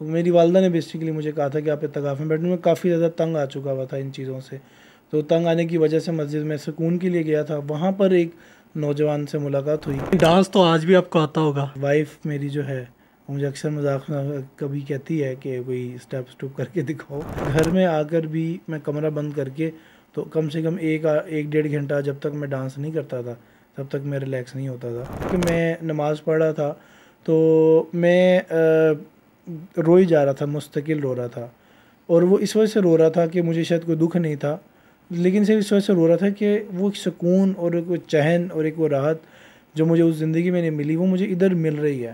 میری والدہ نے بیسیکلی مجھے کہا تھا کہ آپ اتقاف میں بیٹھیں. میں کافی زیادہ تنگ آ چکا ہوا تھا ان چیزوں سے. تو تنگ آنے کی وجہ سے مسجد میں سکون کے لیے گیا تھا. وہاں پر ایک نوجوان سے ملاقات ہوئی. ڈانس تو آج بھی آپ کو آتا ہوگا. وائف میری جو ہے مجھے اکثر مذاق میں کبھی کہتی ہے کہ کوئی اسٹیپ کر کے دکھاؤ. گھر میں آ کر بھی میں کمرہ بند کر کے تو کم سے کم ایک 1.5 گھنٹہ جب تک میں ڈانس نہیں کرتا تھا تب تک میں ریلیکس نہیں ہوتا تھا. کہ میں نماز پڑھ رہا تھا تو میں رو ہی جا رہا تھا, مستقل رو رہا تھا. اور وہ اس وجہ سے رو رہا تھا کہ مجھے شاید کوئی دکھ نہیں تھا, لیکن صرف اس وجہ سے رو رہا تھا کہ وہ ایک سکون اور ایک وہ چہن اور ایک وہ راحت جو مجھے اس زندگی میں نہیں ملی وہ مجھے ادھر مل رہی ہے,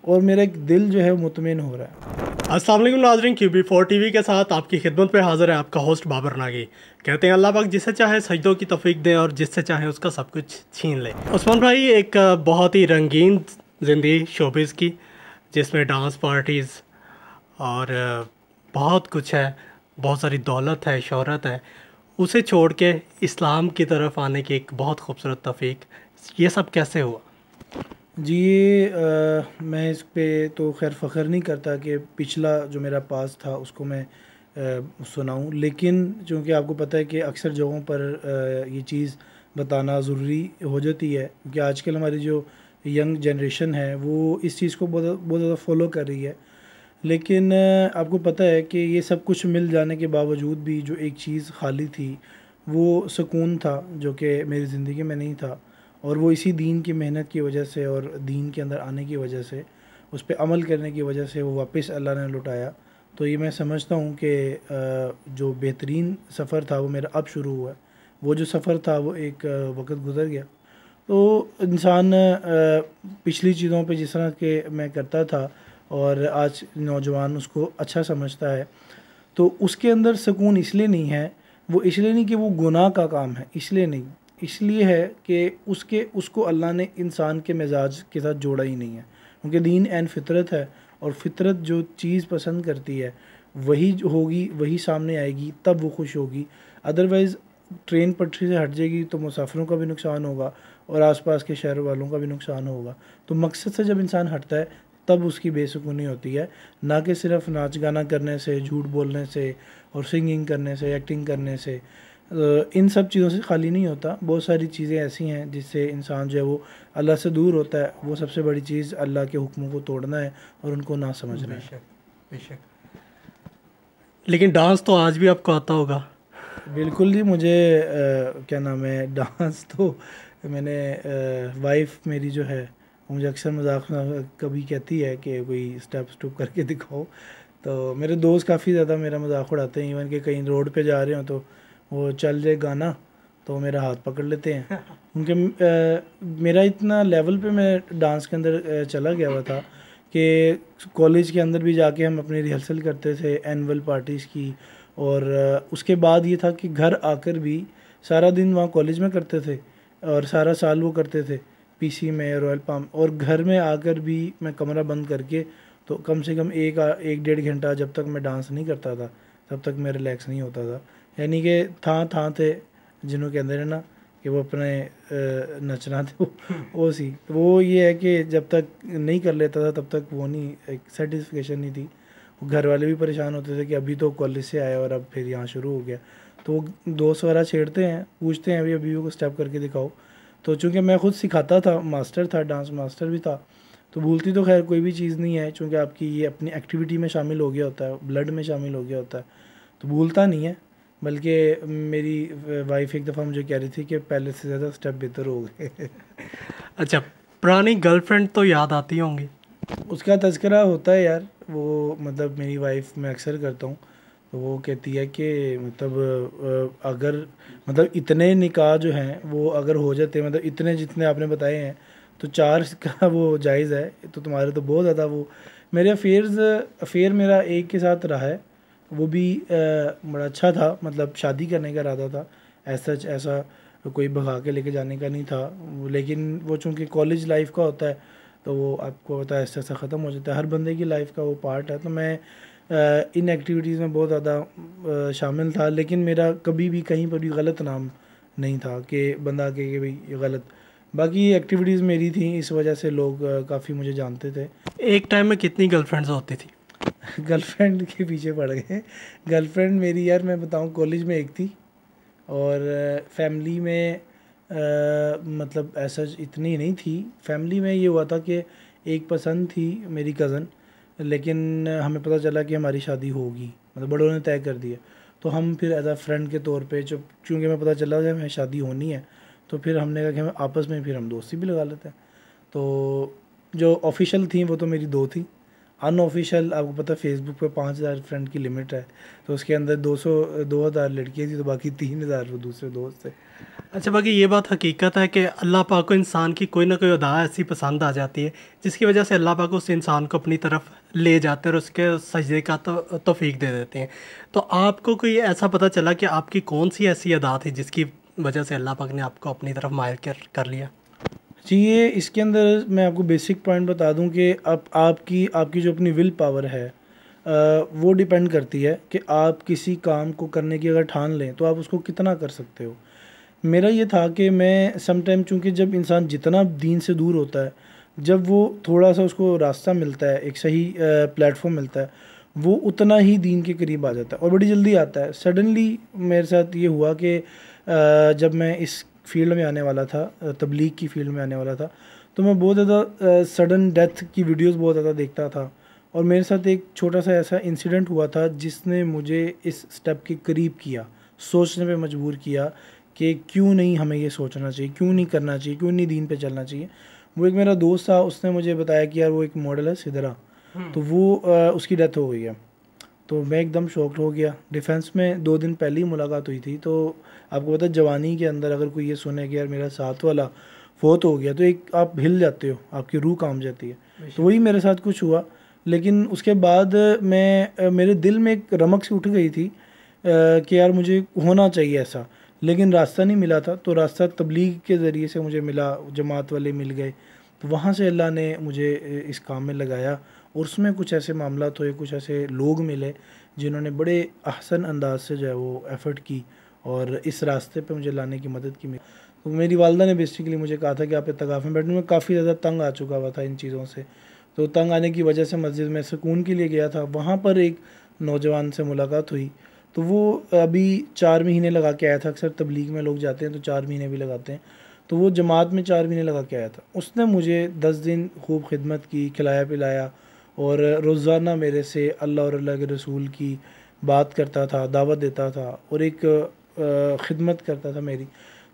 اور میرا ایک دل جو ہے مطمئن ہو رہا ہے. السلام علیکم ناظرین, QB4 TV کے ساتھ آپ کی خدمت پہ حاضر ہے آپ کا ہوسٹ بابر ناگی. کہتے ہیں اللہ پاک جسے چاہے سجدوں کی توفیق دے اور جس سے چاہے اس کا سب کچھ چھین لے. عثمان بھائی, ایک بہت ہی رنگین زندگی شوبز کی جس میں ڈانس پارٹیز اور بہت کچھ ہے, بہت ساری دولت ہے, شہرت ہے, اسے چھوڑ کے اسلام کی طرف آنے کی ایک بہت خوبصورت توفیق, یہ سب کیسے ہوا؟ جی میں اس پہ تو خیر فخر نہیں کرتا کہ پچھلا جو میرا پاس تھا اس کو میں سناؤں, لیکن چونکہ آپ کو پتہ ہے کہ اکثر جگہوں پر یہ چیز بتانا ضروری ہو جاتی ہے, کیونکہ آج کل ہماری جو ینگ جنریشن ہے وہ اس چیز کو بہت زیادہ فالو کر رہی ہے. لیکن آپ کو پتہ ہے کہ یہ سب کچھ مل جانے کے باوجود بھی جو ایک چیز خالی تھی وہ سکون تھا, جو کہ میری زندگی میں نہیں تھا. اور وہ اسی دین کی محنت کی وجہ سے اور دین کے اندر آنے کی وجہ سے, اس پہ عمل کرنے کی وجہ سے وہ واپس اللہ نے لٹایا. تو یہ میں سمجھتا ہوں کہ جو بہترین سفر تھا وہ میرا اب شروع ہوا ہے. وہ جو سفر تھا وہ ایک وقت گزر گیا. تو انسان پچھلی چیزوں پہ جس طرح کہ میں کرتا تھا اور آج نوجوان اس کو اچھا سمجھتا ہے, تو اس کے اندر سکون اس لیے نہیں ہے, وہ اس لیے نہیں کہ وہ گناہ کا کام ہے, اس لیے نہیں, اس لیے ہے کہ اس کو اللہ نے انسان کے مزاج کے ساتھ جوڑا ہی نہیں ہے. کیونکہ دین عین فطرت ہے, اور فطرت جو چیز پسند کرتی ہے وہی ہوگی, وہی سامنے آئے گی, تب وہ خوش ہوگی. ادروائز ٹرین پٹری سے ہٹ جائے گی تو مسافروں کا بھی نقصان ہوگا اور آس پاس کے شہر والوں کا بھی نقصان ہوگا. تو مقصد سے جب انسان ہٹتا ہے تب اس کی بے سکونی ہوتی ہے, نہ کہ صرف ناچ گانا کرنے سے, جھوٹ بولنے سے اور سنگنگ کرنے سے, ایکٹنگ کرنے سے. ان سب چیزوں سے خالی نہیں ہوتا. بہت ساری چیزیں ایسی ہیں جس سے انسان جو ہے وہ اللہ سے دور ہوتا ہے. وہ سب سے بڑی چیز اللہ کے حکموں کو توڑنا ہے اور ان کو نہ سمجھنا ہے. بے شک. لیکن ڈانس تو آج بھی آپ کو آتا ہوگا. بالکل جی, مجھے کیا نام ہے, ڈانس تو میں نے وائف میری جو ہے مجھے اکثر مذاق میں کبھی کہتی ہے کہ کوئی اسٹیپ کر کے دکھاؤ. تو میرے دوست کافی زیادہ میرا مذاق اڑاتے ہیں, ایون کہ کہیں روڈ پہ جا رہے ہوں تو وہ چل جائے گانا تو میرا ہاتھ پکڑ لیتے ہیں. کیونکہ میرا اتنا لیول پہ میں ڈانس کے اندر چلا گیا ہوا تھا کہ کالج کے اندر بھی جا کے ہم اپنی ریہرسل کرتے تھے اینول پارٹیز کی, اور اس کے بعد یہ تھا کہ گھر آ کر بھی سارا دن وہاں کالج میں کرتے تھے اور سارا سال وہ کرتے تھے PC میں, رائل پام, اور گھر میں آ کر بھی میں کمرہ بند کر کے تو کم سے کم 1.5 گھنٹہ جب تک میں ڈانس نہیں کرتا تھا تب تک میں ریلیکس نہیں ہوتا تھا. یعنی کہ تھا تھے جنہوں کے اندر ہے نا کہ وہ اپنے نچنا تھے وہ سی. وہ یہ ہے کہ جب تک نہیں کر لیتا تھا تب تک وہ نہیں, ایک سیٹسفیکیشن نہیں تھی. گھر والے بھی پریشان ہوتے تھے کہ ابھی تو کالج سے آیا اور اب پھر یہاں شروع ہو گیا. تو وہ دوست وغیرہ چھیڑتے ہیں, پوچھتے ہیں ابھی کو اسٹیپ کر کے دکھاؤ. تو چونکہ میں خود سکھاتا تھا, ماسٹر تھا, ڈانس ماسٹر بھی تھا, تو بھولتی تو خیر کوئی بھی چیز نہیں ہے, چونکہ آپ کی یہ اپنی ایکٹیویٹی میں شامل ہو گیا ہوتا ہے, بلڈ میں شامل ہو گیا ہوتا ہے, تو بھولتا نہیں ہے. بلکہ میری وائف ایک دفعہ مجھے کہہ رہی تھی کہ پہلے سے زیادہ اسٹیپ بہتر ہو گئے. اچھا, پرانی گرل فرینڈ تو یاد آتی ہوں گی. اس کا تذکرہ ہوتا ہے یار, وہ مطلب میری وائف میں اکثر کرتا ہوں تو وہ کہتی ہے کہ مطلب اگر مطلب اتنے نکاح جو ہیں وہ اگر ہو جاتے ہیں, مطلب اتنے جتنے آپ نے بتائے ہیں تو 4 کا وہ جائز ہے, تو تمہارے تو بہت زیادہ. وہ میرے افیئر میرا ایک کے ساتھ رہا ہے, وہ بھی بڑا اچھا تھا, مطلب شادی کرنے کا ارادہ تھا, ایسا کوئی بھگا کے لے کے جانے کا نہیں تھا. لیکن وہ چونکہ کالج لائف کا ہوتا ہے تو وہ آپ کو پتہ ہے ایسا ختم ہو جاتا ہے, ہر بندے کی لائف کا وہ پارٹ ہے. تو میں ان ایکٹیویٹیز میں بہت زیادہ شامل تھا, لیکن میرا کبھی بھی کہیں پر بھی غلط نام نہیں تھا کہ بندہ کہ بھائی یہ غلط. باقی ایکٹیویٹیز میری تھیں, اس وجہ سے لوگ کافی مجھے جانتے تھے. ایک ٹائم میں کتنی گرل فرینڈز ہوتی تھی؟ گرل فرینڈ کے پیچھے پڑ گئے. گرل فرینڈ میری یار میں بتاؤں کالج میں ایک تھی, اور فیملی میں مطلب ایسا اتنی نہیں تھی. فیملی میں یہ ہوا تھا کہ ایک پسند تھی میری کزن, لیکن ہمیں پتہ چلا کہ ہماری شادی ہوگی, مطلب بڑوں نے طے کر دیا. تو ہم پھر ایز اے فرینڈ کے طور پہ چونکہ ہمیں پتہ چلا کہ ہمیں شادی ہونی ہے, تو پھر ہم نے کہا کہ ہمیں آپس میں پھر ہم دوستی بھی لگا لیتے ہیں. تو جو آفیشیل تھیں وہ تو میری 2 تھیں. ان آفیشیل آپ کو پتہ فیس بک پہ 5000 فرینڈ کی لمٹ ہے, تو اس کے اندر 2000 لڑکیاں تھیں, تو باقی 3000 وہ دوسرے دوست تھے. اچھا باقی یہ بات حقیقت ہے کہ اللہ پاک کو انسان کی کوئی نہ کوئی ادا ایسی پسند آ جاتی ہے جس کی وجہ سے اللہ پاک اس انسان کو اپنی طرف لے جاتے ہیں اور اس کے سجدے کا توفیق دے دیتے ہیں. تو آپ کو کوئی ایسا پتہ چلا کہ آپ کی کون سی ایسی ادا تھی جس کی وجہ سے اللہ پاک نے آپ کو اپنی طرف مائل کر لیا؟ جی یہ اس کے اندر میں آپ کو بیسک پوائنٹ بتا دوں کہ آپ کی جو اپنی ول پاور ہے وہ ڈیپینڈ کرتی ہے کہ آپ کسی کام کو کرنے کی اگر ٹھان لیں تو آپ اس کو کتنا کر سکتے ہو. میرا یہ تھا کہ میں سم ٹائم چونکہ جب انسان جتنا دین سے دور ہوتا ہے, جب وہ تھوڑا سا اس کو راستہ ملتا ہے, ایک صحیح پلیٹ فارم ملتا ہے, وہ اتنا ہی دین کے قریب آ جاتا ہے اور بڑی جلدی آتا ہے. سڈنلی میرے ساتھ یہ ہوا کہ جب میں اس فیلڈ میں آنے والا تھا, تبلیغ کی فیلڈ میں آنے والا تھا, تو میں بہت زیادہ سڈن ڈیتھ کی ویڈیوز بہت زیادہ دیکھتا تھا. اور میرے ساتھ ایک چھوٹا سا ایسا انسیڈنٹ ہوا تھا جس نے مجھے اس سٹیپ کے قریب کیا, سوچنے پہ مجبور کیا کہ کیوں نہیں ہمیں یہ سوچنا چاہیے, کیوں نہیں کرنا چاہیے, کیوں نہیں دین پہ چلنا چاہیے. وہ ایک میرا دوست تھا, اس نے مجھے بتایا کہ یار وہ ایک ماڈل ہے سدرا, تو وہ اس کی ڈیتھ ہو گئی ہے. تو میں ایک دم شاکڈ ہو گیا. ڈیفینس میں 2 دن پہلے ہی ملاقات ہوئی تھی, تو آپ کو پتہ جوانی کے اندر اگر کوئی یہ سنے کہ یار میرا ساتھ والا فوت ہو گیا تو ایک آپ ہل جاتے ہو, آپ کی روح کام جاتی ہے. تو وہی میرے ساتھ کچھ ہوا. لیکن اس کے بعد میرے دل میں ایک رمق سی اٹھ گئی تھی کہ یار مجھے ہونا چاہیے ایسا, لیکن راستہ نہیں ملا تھا. تو راستہ تبلیغ کے ذریعے سے مجھے ملا, جماعت والے مل گئے, تو وہاں سے اللہ نے مجھے اس کام میں لگایا. اور اس میں کچھ ایسے معاملات ہوئے, کچھ ایسے لوگ ملے جنہوں نے بڑے احسن انداز سے جو ہے وہ ایفرٹ کی اور اس راستے پہ مجھے لانے کی مدد کی. تو میری والدہ نے بیسیکلی مجھے کہا تھا کہ آپ اعتکاف میں بیٹھنے میں کافی زیادہ تنگ آ چکا ہوا تھا ان چیزوں سے. تو تنگ آنے کی وجہ سے مسجد میں سکون کے لیے گیا تھا. وہاں پر ایک نوجوان سے ملاقات ہوئی, تو وہ ابھی 4 مہینے لگا کے آیا تھا. اکثر تبلیغ میں لوگ جاتے ہیں تو 4 مہینے بھی لگاتے ہیں, تو وہ جماعت میں 4 مہینے لگا کے آیا تھا. اس نے مجھے 10 دن خوب خدمت کی, کھلایا پلایا, اور روزانہ میرے سے اللہ اور اللہ کے رسول کی بات کرتا تھا, دعوت دیتا تھا, اور ایک خدمت کرتا تھا میری.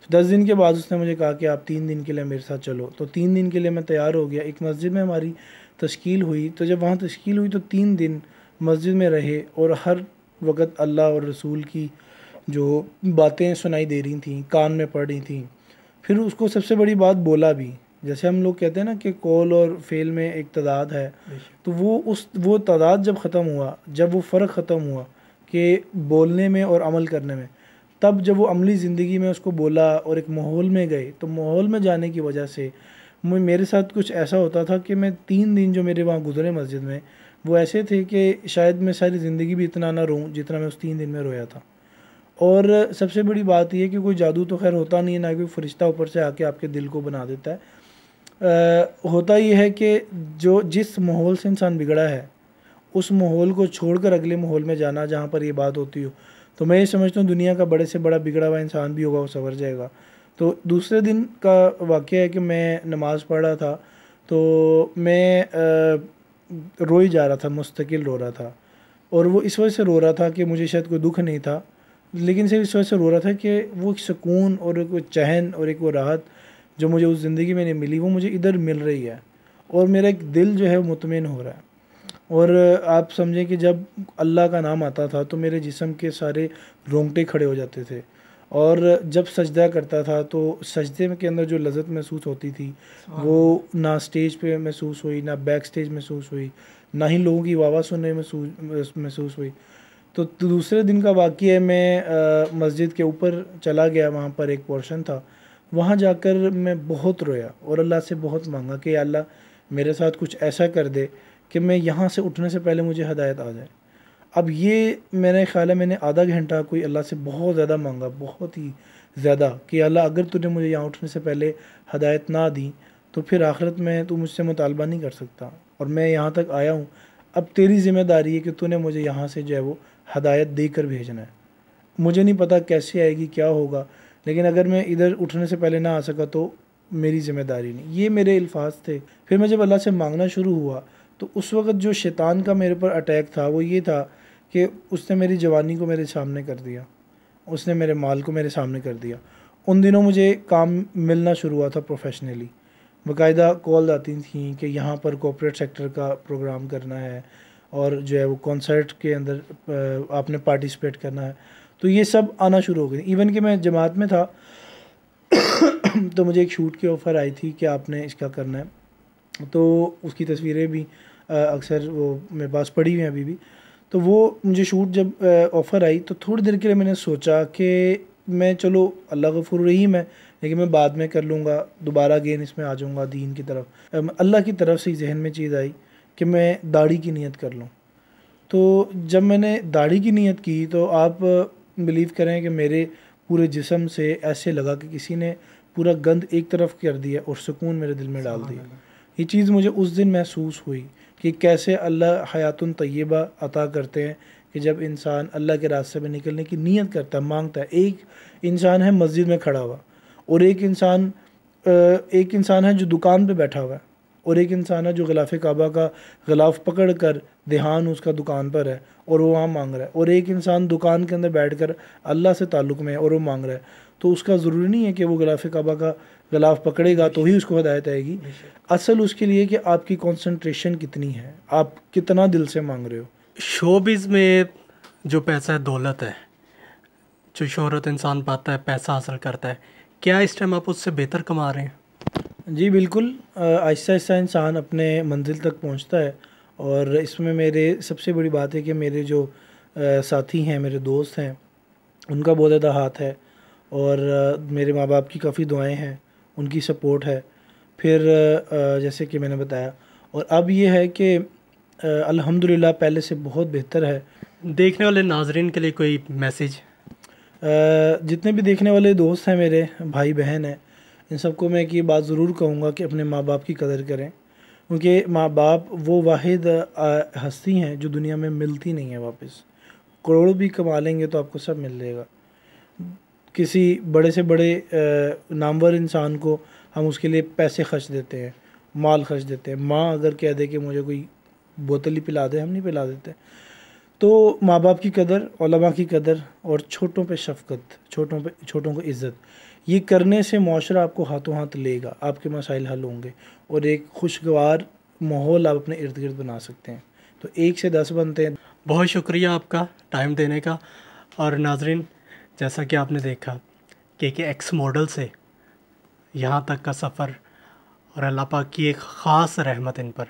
10 دن کے بعد اس نے مجھے کہا کہ آپ 3 دن کے لیے میرے ساتھ چلو. تو 3 دن کے لیے میں تیار ہو گیا. ایک مسجد میں ہماری تشکیل ہوئی, تو جب وہاں تشکیل ہوئی تو 3 دن مسجد میں رہے, اور ہر وقت اللہ اور رسول کی جو باتیں سنائی دے رہی تھیں, کان میں پڑ رہی تھیں. پھر اس کو سب سے بڑی بات بولا بھی, جیسے ہم لوگ کہتے ہیں نا کہ قول اور فعل میں ایک تعداد ہے, تو وہ تعداد جب ختم ہوا, جب وہ فرق ختم ہوا کہ بولنے میں اور عمل کرنے میں, تب جب وہ عملی زندگی میں اس کو بولا اور ایک ماحول میں گئے, تو ماحول میں جانے کی وجہ سے میرے ساتھ کچھ ایسا ہوتا تھا کہ میں 3 دن جو میرے وہاں گزرے مسجد میں, وہ ایسے تھے کہ شاید میں ساری زندگی بھی اتنا نہ روں جتنا میں اس 3 دن میں رویا تھا. اور سب سے بڑی بات یہ کہ کوئی جادو تو خیر ہوتا نہیں ہے, نہ کوئی فرشتہ اوپر سے آ کے آپ کے دل کو بنا دیتا ہے. ہوتا یہ ہے کہ جس ماحول سے انسان بگڑا ہے, اس ماحول کو چھوڑ کر اگلے ماحول میں جانا جہاں پر یہ بات ہوتی ہو, تو میں یہ سمجھتا ہوں دنیا کا بڑے سے بڑا بگڑا ہوا انسان بھی ہوگا وہ سنور جائے گا. تو دوسرے دن کا واقعہ ہے کہ میں نماز پڑھ رہا تھا, تو میں رو ہی جا رہا تھا, مستقل رو رہا تھا. اور وہ اس وجہ سے رو رہا تھا کہ مجھے شاید کوئی دکھ نہیں تھا, لیکن صرف اس وجہ سے رو رہا تھا کہ وہ ایک سکون اور ایک وہ چین اور ایک وہ راحت جو مجھے اس زندگی میں نہیں ملی, وہ مجھے ادھر مل رہی ہے, اور میرا ایک دل جو ہے مطمئن ہو رہا ہے. اور آپ سمجھیں کہ جب اللہ کا نام آتا تھا تو میرے جسم کے سارے رونگٹے کھڑے ہو جاتے تھے, اور جب سجدہ کرتا تھا تو سجدے کے اندر جو لذت محسوس ہوتی تھی وہ نہ اسٹیج پہ محسوس ہوئی, نہ بیک اسٹیج محسوس ہوئی, نہ ہی لوگوں کی واہ سننے محسوس ہوئی. تو دوسرے دن کا واقعہ ہے, میں مسجد کے اوپر چلا گیا, وہاں پر ایک پورشن تھا, وہاں جا کر میں بہت رویا اور اللہ سے بہت مانگا کہ اللہ میرے ساتھ کچھ ایسا کر دے کہ میں یہاں سے اٹھنے سے پہلے مجھے ہدایت آ جائے. اب یہ میرا خیال ہے میں نے آدھا گھنٹہ کوئی اللہ سے بہت زیادہ مانگا, بہت ہی زیادہ, کہ اللہ اگر تو نے مجھے یہاں اٹھنے سے پہلے ہدایت نہ دی تو پھر آخرت میں تو مجھ سے مطالبہ نہیں کر سکتا, اور میں یہاں تک آیا ہوں. اب تیری ذمہ داری ہے کہ تو نے مجھے یہاں سے جو ہے وہ ہدایت دے کر بھیجنا ہے. مجھے نہیں پتہ کیسے آئے گی کیا ہوگا, لیکن اگر میں ادھر اٹھنے سے پہلے نہ آ سکا تو میری ذمہ داری نہیں. یہ میرے الفاظ تھے. پھر میں جب اللہ سے مانگنا شروع ہوا تو اس وقت جو شیطان کا میرے پر اٹیک تھا وہ یہ تھا کہ اس نے میری جوانی کو میرے سامنے کر دیا, اس نے میرے مال کو میرے سامنے کر دیا. ان دنوں مجھے کام ملنا شروع ہوا تھا پروفیشنلی, باقاعدہ کال آتی تھیں کہ یہاں پر کوپریٹ سیکٹر کا پروگرام کرنا ہے اور جو ہے وہ کنسرٹ کے اندر آپ نے پارٹیسپیٹ کرنا ہے. تو یہ سب آنا شروع ہو گئی. ایون کہ میں جماعت میں تھا تو مجھے ایک شوٹ کی آفر آئی تھی کہ آپ نے اس کا کرنا ہے, تو اس کی تصویریں بھی اکثر وہ میرے پاس پڑی ہوئی ہیں ابھی بھی. تو وہ مجھے شوٹ جب آفر آئی تو تھوڑی دیر کے لیے میں نے سوچا کہ میں چلو اللہ غفور رحیم ہے لیکن میں بعد میں کر لوں گا, دوبارہ اگین اس میں آ جاؤں گا دین کی طرف. اللہ کی طرف سے ذہن میں چیز آئی کہ میں داڑھی کی نیت کر لوں. تو جب میں نے داڑھی کی نیت کی تو آپ بلیو کریں کہ میرے پورے جسم سے ایسے لگا کہ کسی نے پورا گند ایک طرف کر دیا اور سکون میرے دل میں ڈال دیا. یہ چیز مجھے اس دن محسوس ہوئی کہ کیسے اللہ حیات طیبہ عطا کرتے ہیں کہ جب انسان اللہ کے راستے میں نکلنے کی نیت کرتا ہے, مانگتا ہے. ایک انسان ہے مسجد میں کھڑا ہوا, اور ایک انسان ہے جو دکان پہ بیٹھا ہوا ہے, اور ایک انسان ہے جو غلاف کعبہ کا غلاف پکڑ کر دھیان اس کا دکان پر ہے اور وہ وہاں مانگ رہا ہے, اور ایک انسان دکان کے اندر بیٹھ کر اللہ سے تعلق میں ہے اور وہ مانگ رہا ہے. تو اس کا ضروری نہیں ہے کہ وہ غلاف کعبہ کا غلاف پکڑے گا تو ہی اس کو ہدایت آئے گی. اصل اس کے لیے کہ آپ کی کنسنٹریشن کتنی ہے, آپ کتنا دل سے مانگ رہے ہو. شوبز میں جو پیسہ ہے دولت ہے, جو شہرت انسان پاتا ہے, پیسہ حاصل کرتا ہے, کیا اس ٹائم آپ اس سے بہتر کما رہے ہیں؟ جی بالکل, آہستہ آہستہ انسان اپنے منزل تک پہنچتا ہے. اور اس میں میرے سب سے بڑی بات ہے کہ میرے جو ساتھی ہیں, میرے دوست ہیں, ان کا بہت زیادہ ہاتھ ہے, اور میرے ماں باپ کی کافی دعائیں ہیں, ان کی سپورٹ ہے. پھر جیسے کہ میں نے بتایا, اور اب یہ ہے کہ الحمدللہ پہلے سے بہت بہتر ہے. دیکھنے والے ناظرین کے لیے کوئی میسیج؟ جتنے بھی دیکھنے والے دوست ہیں, میرے بھائی بہن ہیں, ان سب کو میں ایک یہ بات ضرور کہوں گا کہ اپنے ماں باپ کی قدر کریں, کیونکہ ماں باپ وہ واحد ہستی ہیں جو دنیا میں ملتی نہیں ہے واپس. کروڑوں بھی کما لیں گے تو آپ کو سب مل جائے گا. کسی بڑے سے بڑے نامور انسان کو ہم اس کے لیے پیسے خرچ دیتے ہیں, مال خرچ دیتے ہیں. ماں اگر کہہ دے کہ مجھے کوئی بوتل ہی پلا دے, ہم نہیں پلا دیتے. تو ماں باپ کی قدر, علماء کی قدر, اور چھوٹوں پہ شفقت, چھوٹوں کو عزت, یہ کرنے سے معاشرہ آپ کو ہاتھوں ہاتھ لے گا, آپ کے مسائل حل ہوں گے, اور ایک خوشگوار ماحول آپ اپنے ارد گرد بنا سکتے ہیں. تو 1 سے 10 بنتے ہیں. بہت شکریہ آپ کا ٹائم دینے کا. اور ناظرین, جیسا کہ آپ نے دیکھا کہ ایک ایکس ماڈل سے یہاں تک کا سفر, اور اللہ پاک کی ایک خاص رحمت ان پر.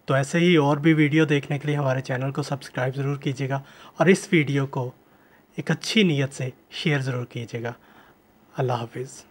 تو ایسے ہی اور بھی ویڈیو دیکھنے کے لیے ہمارے چینل کو سبسکرائب ضرور کیجیے گا, اور اس ویڈیو کو ایک اچھی نیت سے شیئر ضرور کیجیے گا. اللہ حافظ.